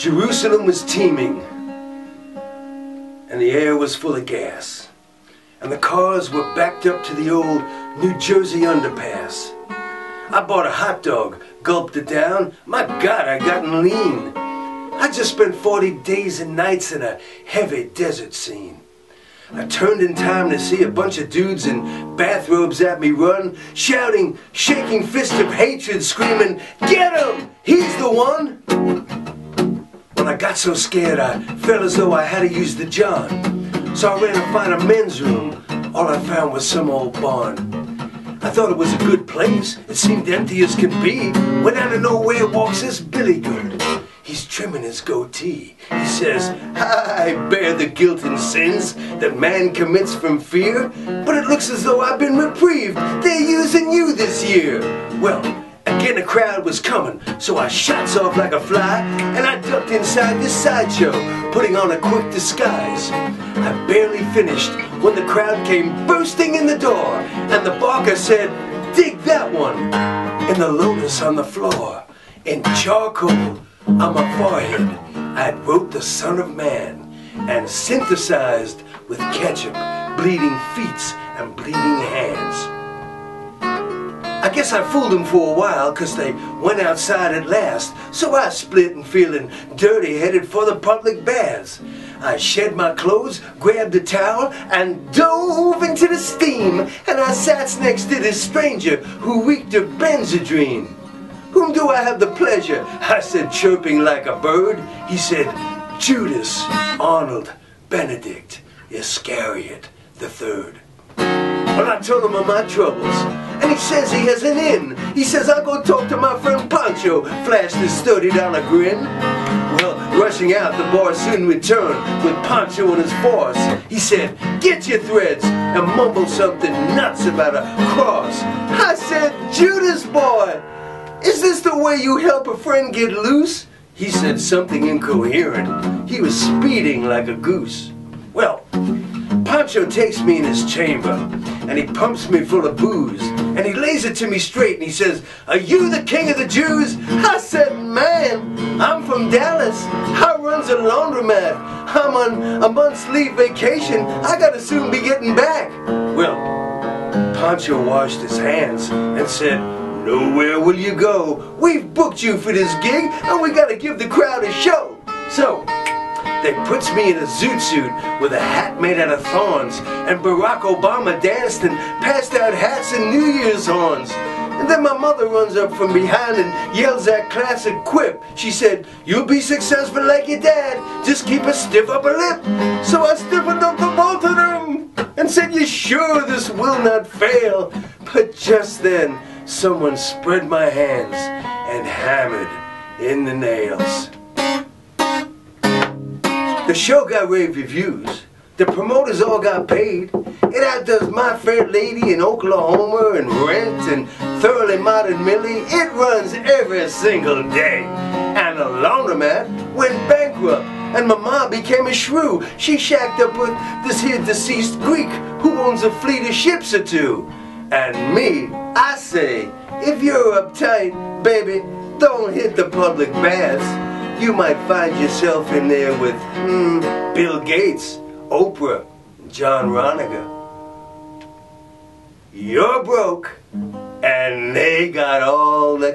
Jerusalem was teeming, and the air was full of gas, and the cars were backed up to the old New Jersey underpass. I bought a hot dog, gulped it down. My God, I gotten lean. I just spent 40 days and nights in a heavy desert scene. I turned in time to see a bunch of dudes in bathrobes at me run, shouting, shaking fists of hatred, screaming, "Get him! He's the one!" When I got so scared, I felt as though I had to use the John. So I ran to find a men's room. All I found was some old barn. I thought it was a good place. It seemed empty as can be. When out of nowhere walks this Billy Good. He's trimming his goatee. He says, "I bear the guilt and sins that man commits from fear, but it looks as though I've been reprieved. They're using you this year." Well, again a crowd was coming, so I shots off like a fly, and I ducked inside this sideshow, putting on a quick disguise. I barely finished when the crowd came bursting in the door, and the barker said, "Dig that one." And the lotus on the floor, in charcoal on my forehead, I'd wrote the Son of Man, and synthesized with ketchup, bleeding feet and bleeding hands. I guess I fooled them for a while, 'cause they went outside at last, so I split and feeling dirty, headed for the public baths. I shed my clothes, grabbed a towel, and dove into the steam, and I sat next to this stranger who reeked of Benzedrine. "Whom do I have the pleasure?" I said, chirping like a bird. He said, "Judas Arnold Benedict Iscariot the Third." Well, I told him of my troubles, and he says he has an in. He says, "I'll go talk to my friend Pancho," flashed his $30 grin. Well, rushing out, the boy soon returned with Pancho and his force. He said, "Get your threads," and mumbled something nuts about a cross. I said, "Judas boy, is this the way you help a friend get loose?" He said something incoherent. He was speeding like a goose. Well, Pancho takes me in his chamber, and he pumps me full of booze, and he lays it to me straight, and he says, "Are you the king of the Jews?" I said, "Man, I'm from Dallas. I runs a laundromat. I'm on a month's leave vacation. I gotta soon be getting back." Well, Pancho washed his hands and said, "Nowhere will you go. We've booked you for this gig, and we gotta give the crowd a show." So they puts me in a zoot suit with a hat made out of thorns, and Barack Obama danced and passed out hats and New Year's horns. And then my mother runs up from behind and yells that classic quip. She said, "You'll be successful like your dad, just keep a stiff upper lip." So I stiffened up the both of them and said, "You sure this will not fail?" But just then someone spread my hands and hammered in the nails. The show got rave reviews. The promoters all got paid. It outdoes My Fair Lady in Oklahoma and Rent and Thoroughly Modern Millie. It runs every single day. And the laundromat went bankrupt, and my mom became a shrew. She shacked up with this here deceased Greek who owns a fleet of ships or two. And me, I say, if you're uptight, baby, don't hit the public baths. You might find yourself in there with Bill Gates, Oprah, John Ronager. You're broke, and they got all the